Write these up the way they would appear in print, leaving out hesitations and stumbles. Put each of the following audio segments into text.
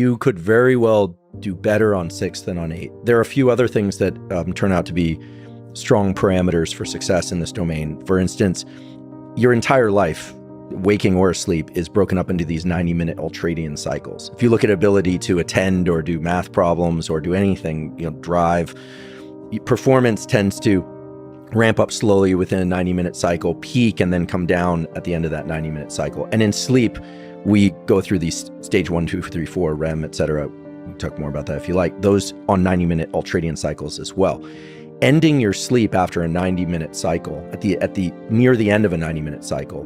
you could very well do better on 6 than on 8. There are a few other things that turn out to be strong parameters for success in this domain. For instance, your entire life, waking or asleep, is broken up into these 90-minute ultradian cycles. If you look at ability to attend or do math problems or do anything, drive, performance tends to ramp up slowly within a 90-minute cycle, peak, and then come down at the end of that 90-minute cycle. And in sleep, we go through these stage 1, 2, 3, 4, REM, etc. We'll talk more about that if you like. Those on 90-minute ultradian cycles as well. Ending your sleep after a 90-minute cycle, near the end of a 90-minute cycle,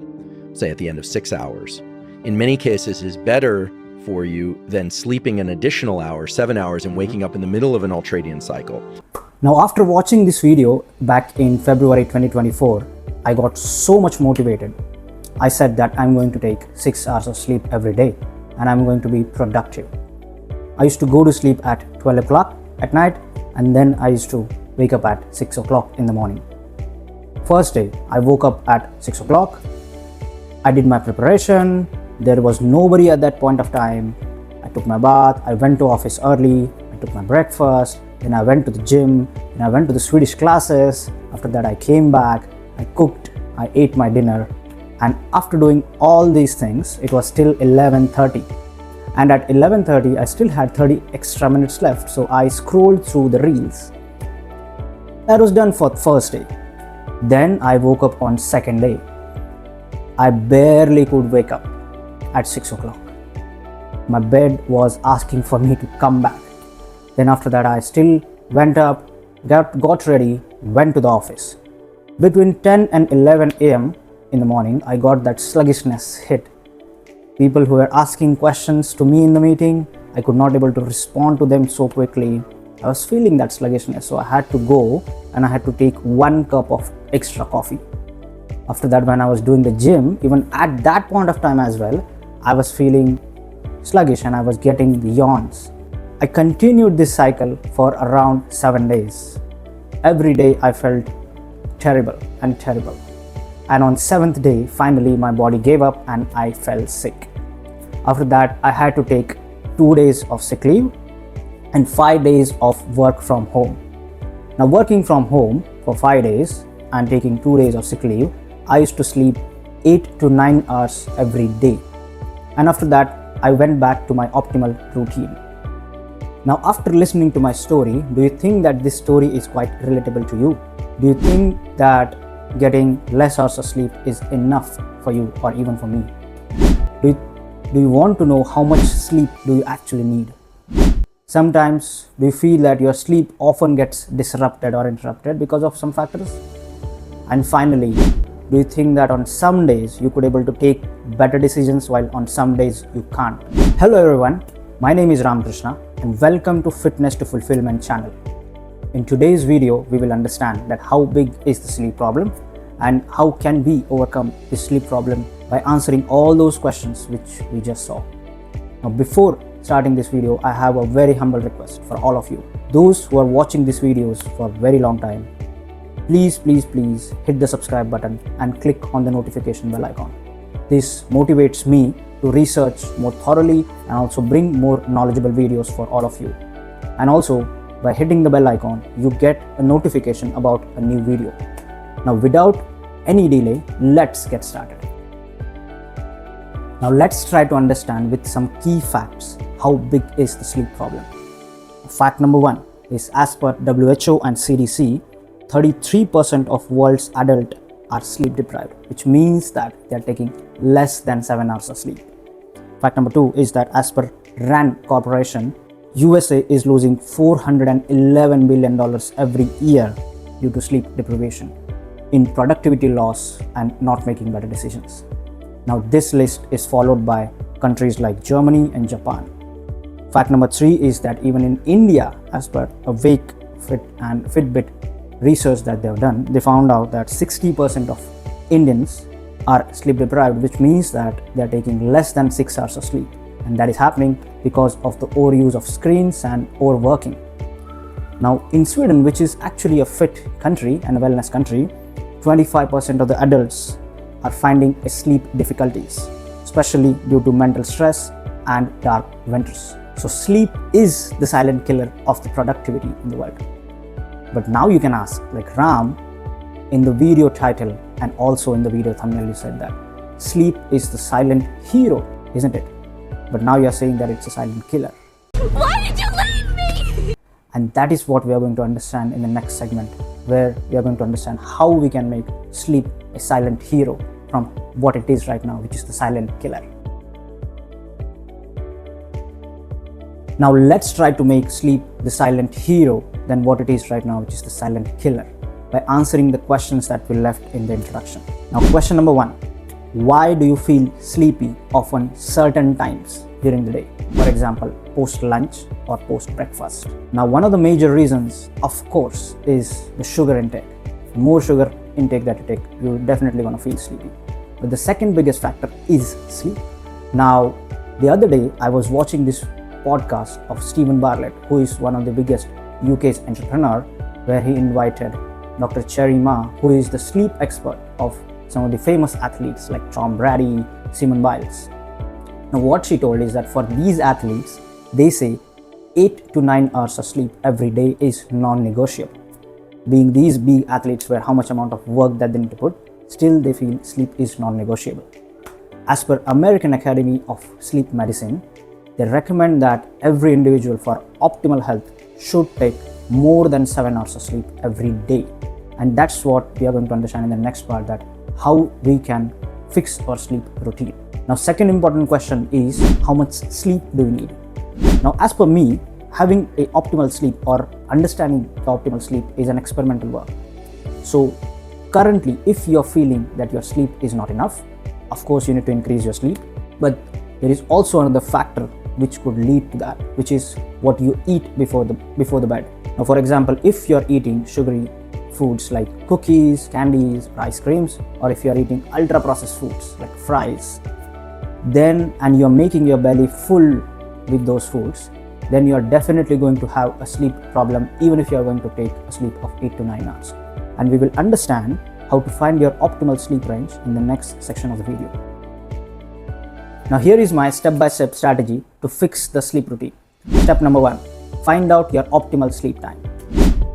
say at the end of 6 hours, in many cases is better for you than sleeping an additional hour, 7 hours, and waking up in the middle of an ultradian cycle. Now, after watching this video back in February 2024, I got so much motivated. I said that I'm going to take 6 hours of sleep every day and I'm going to be productive. I used to go to sleep at 12 o'clock at night, and then I used to wake up at 6 o'clock in the morning. First day, I woke up at 6 o'clock. I did my preparation. There was nobody at that point of time. I took my bath. I went to office early. I took my breakfast. Then I went to the gym. Then I went to the Swedish classes. After that, I came back. I cooked. I ate my dinner. And after doing all these things, it was still 11:30. And at 11:30, I still had 30 extra minutes left. So I scrolled through the reels. That was done for the first day. Then I woke up on second day. I barely could wake up at 6 o'clock. My bed was asking for me to come back. Then after that, I still went up, got ready, went to the office. Between 10 and 11 a.m. in the morning, I got that sluggishness hit. People who were asking questions to me in the meeting, I could not able to respond to them so quickly. I was feeling that sluggishness, so I had to go and I had to take 1 cup of extra coffee. After that, when I was doing the gym, even at that point of time as well, I was feeling sluggish and I was getting the yawns. I continued this cycle for around 7 days. Every day I felt terrible and terrible. And on 7th day, finally my body gave up and I fell sick. After that, I had to take 2 days of sick leave and 5 days of work from home. Now, working from home for 5 days and taking 2 days of sick leave, I used to sleep 8 to 9 hours every day. And after that, I went back to my optimal routine. Now, after listening to my story, do you think that this story is quite relatable to you? Do you think that getting less hours of sleep is enough for you or even for me? Do you want to know how much sleep do you actually need? Sometimes, do you feel that your sleep often gets disrupted or interrupted because of some factors? And finally, do you think that on some days you could able to take better decisions while on some days you can't? Hello everyone, my name is Ramakrishna and welcome to Fitness to Fulfillment channel. In today's video, we will understand that how big is the sleep problem and how can we overcome this sleep problem by answering all those questions which we just saw. Now, before starting this video, I have a very humble request for all of you. Those who are watching these videos for a very long time, please hit the subscribe button and click on the notification bell icon. This motivates me to research more thoroughly and also bring more knowledgeable videos for all of you. And also, by hitting the bell icon, you get a notification about a new video. Now, without any delay, let's get started. Now, let's try to understand with some key facts how big is the sleep problem. Fact number 1 is, as per WHO and CDC, 33% of world's adults are sleep deprived, which means that they are taking less than 7 hours of sleep. Fact number 2 is that as per RAND Corporation, USA is losing $411 billion every year due to sleep deprivation, in productivity loss and not making better decisions. Now, this list is followed by countries like Germany and Japan. Fact number 3 is that even in India, as per a Wakefit and Fitbit research that they have done, they found out that 60% of Indians are sleep deprived, which means that they are taking less than 6 hours of sleep. And that is happening because of the overuse of screens and overworking. Now, in Sweden, which is actually a fit country and a wellness country, 25% of the adults are finding sleep difficulties, especially due to mental stress and dark winters. So sleep is the silent killer of the productivity in the world. But now you can ask, like Ram, in the video title and also in the video thumbnail, you said that sleep is the silent hero, isn't it? But now you're saying that it's a silent killer. Why did you leave me? And that is what we are going to understand in the next segment, where we are going to understand how we can make sleep a silent hero from what it is right now, which is the silent killer. Now let's try to make sleep the silent hero than what it is right now, which is the silent killer, by answering the questions that we left in the introduction. Now, question number 1. Why do you feel sleepy often certain times during the day? For example, post lunch or post breakfast. Now, one of the major reasons, of course, is the sugar intake. The more sugar intake that you take, you're definitely going to feel sleepy. But the second biggest factor is sleep. Now, the other day, I was watching this podcast of Stephen Bartlett, who is one of the biggest UK's entrepreneur, where he invited Dr. Cherry Ma, who is the sleep expert of some of the famous athletes like Tom Brady, Simone Biles. Now what she told is that for these athletes, they say 8 to 9 hours of sleep every day is non-negotiable. Being these big athletes where how much amount of work that they need to put, still they feel sleep is non-negotiable. As per American Academy of Sleep Medicine, they recommend that every individual for optimal health should take more than 7 hours of sleep every day. And that's what we are going to understand in the next part, that how we can fix our sleep routine. Now, second important question is, how much sleep do we need? Now, as per me, having a optimal sleep or understanding the optimal sleep is an experimental work. So currently, if you're feeling that your sleep is not enough, of course you need to increase your sleep. But there is also another factor which could lead to that, which is what you eat before the bed. Now, for example, if you're eating sugary foods like cookies, candies, or ice creams, or if you're eating ultra processed foods like fries, and you're making your belly full with those foods, then you're definitely going to have a sleep problem, even if you're going to take a sleep of 8 to 9 hours. And we will understand how to find your optimal sleep range in the next section of the video. Now here is my step-by-step strategy to fix the sleep routine. Step number 1, find out your optimal sleep time.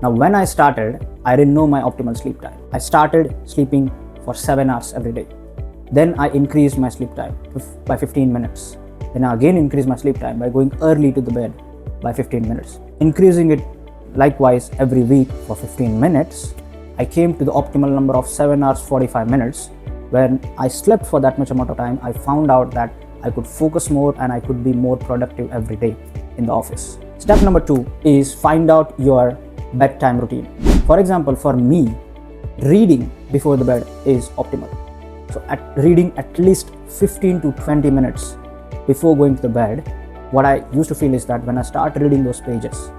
Now when I started, I didn't know my optimal sleep time. I started sleeping for 7 hours every day. Then I increased my sleep time by 15 minutes. Then I again increased my sleep time by going early to the bed by 15 minutes. Increasing it likewise every week for 15 minutes, I came to the optimal number of 7 hours 45 minutes. When I slept for that much amount of time, I found out that I could focus more and I could be more productive every day in the office. Step number 2 is find out your bedtime routine. For example, for me, reading before the bed is optimal. So reading at least 15 to 20 minutes before going to the bed, what I used to feel is that when I start reading those pages,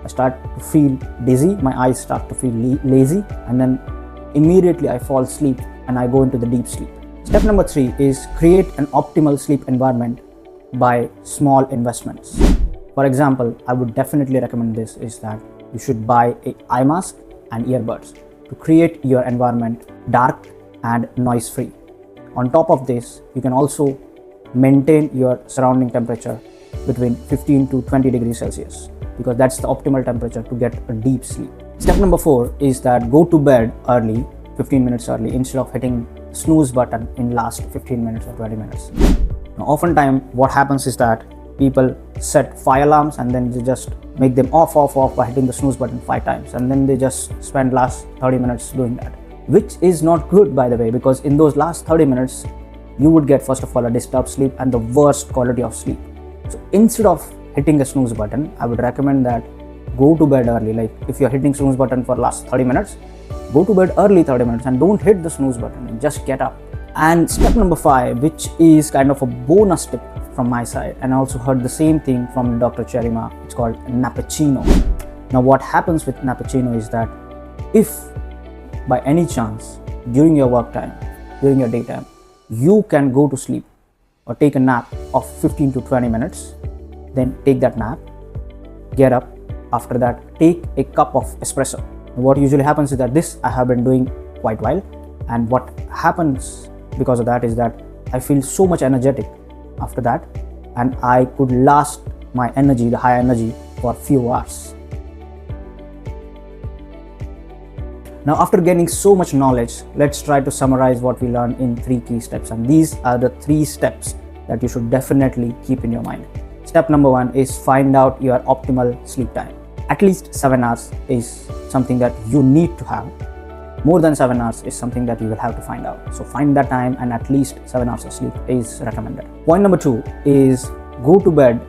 I start to feel dizzy, my eyes start to feel lazy, and then immediately I fall asleep and I go into the deep sleep. Step number 3 is create an optimal sleep environment by small investments. For example, I would definitely recommend this is that you should buy an eye mask and earbuds to create your environment dark and noise free. On top of this, you can also maintain your surrounding temperature between 15 to 20 degrees Celsius, because that's the optimal temperature to get a deep sleep. Step number 4 is that go to bed early, 15 minutes early, instead of hitting snooze button in last 15 minutes or 20 minutes. Now, oftentimes what happens is that people set fire alarms and then they just make them off by hitting the snooze button 5 times, and then they just spend last 30 minutes doing that, which is not good, by the way, because in those last 30 minutes you would get, first of all, a disturbed sleep and the worst quality of sleep. So instead of hitting a snooze button, I would recommend that go to bed early. Like if you're hitting snooze button for last 30 minutes, go to bed early 30 minutes and don't hit the snooze button and just get up. And step number 5, which is kind of a bonus tip from my side, and I also heard the same thing from Dr. Cherima, it's called nappuccino. Now what happens with nappuccino is that if by any chance during your work time, during your daytime, you can go to sleep or take a nap of 15 to 20 minutes, then take that nap, get up, after that take a cup of espresso. What usually happens is that this I have been doing quite well, and what happens because of that is that I feel so much energetic after that, and I could last my energy, the high energy, for few hours. Now, after gaining so much knowledge, let's try to summarize what we learned in 3 key steps. And these are the 3 steps that you should definitely keep in your mind. Step number 1 is find out your optimal sleep time. At least 7 hours is something that you need to have. More than 7 hours is something that you will have to find out. So find that time, and at least 7 hours of sleep is recommended. Point number 2 is go to bed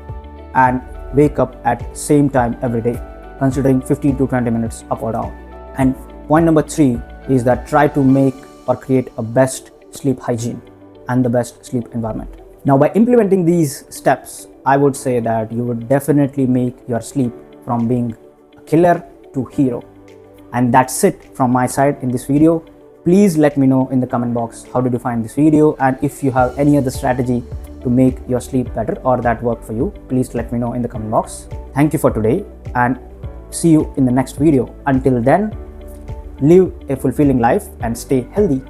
and wake up at same time every day, considering 15 to 20 minutes up or down. And point number 3 is that try to make or create a best sleep hygiene and the best sleep environment. Now, by implementing these steps, I would say that you would definitely make your sleep from being a killer to hero. And that's it from my side in this video. Please let me know in the comment box how did you find this video, and if you have any other strategy to make your sleep better or that worked for you, please let me know in the comment box. Thank you for today, and see you in the next video. Until then, live a fulfilling life and stay healthy.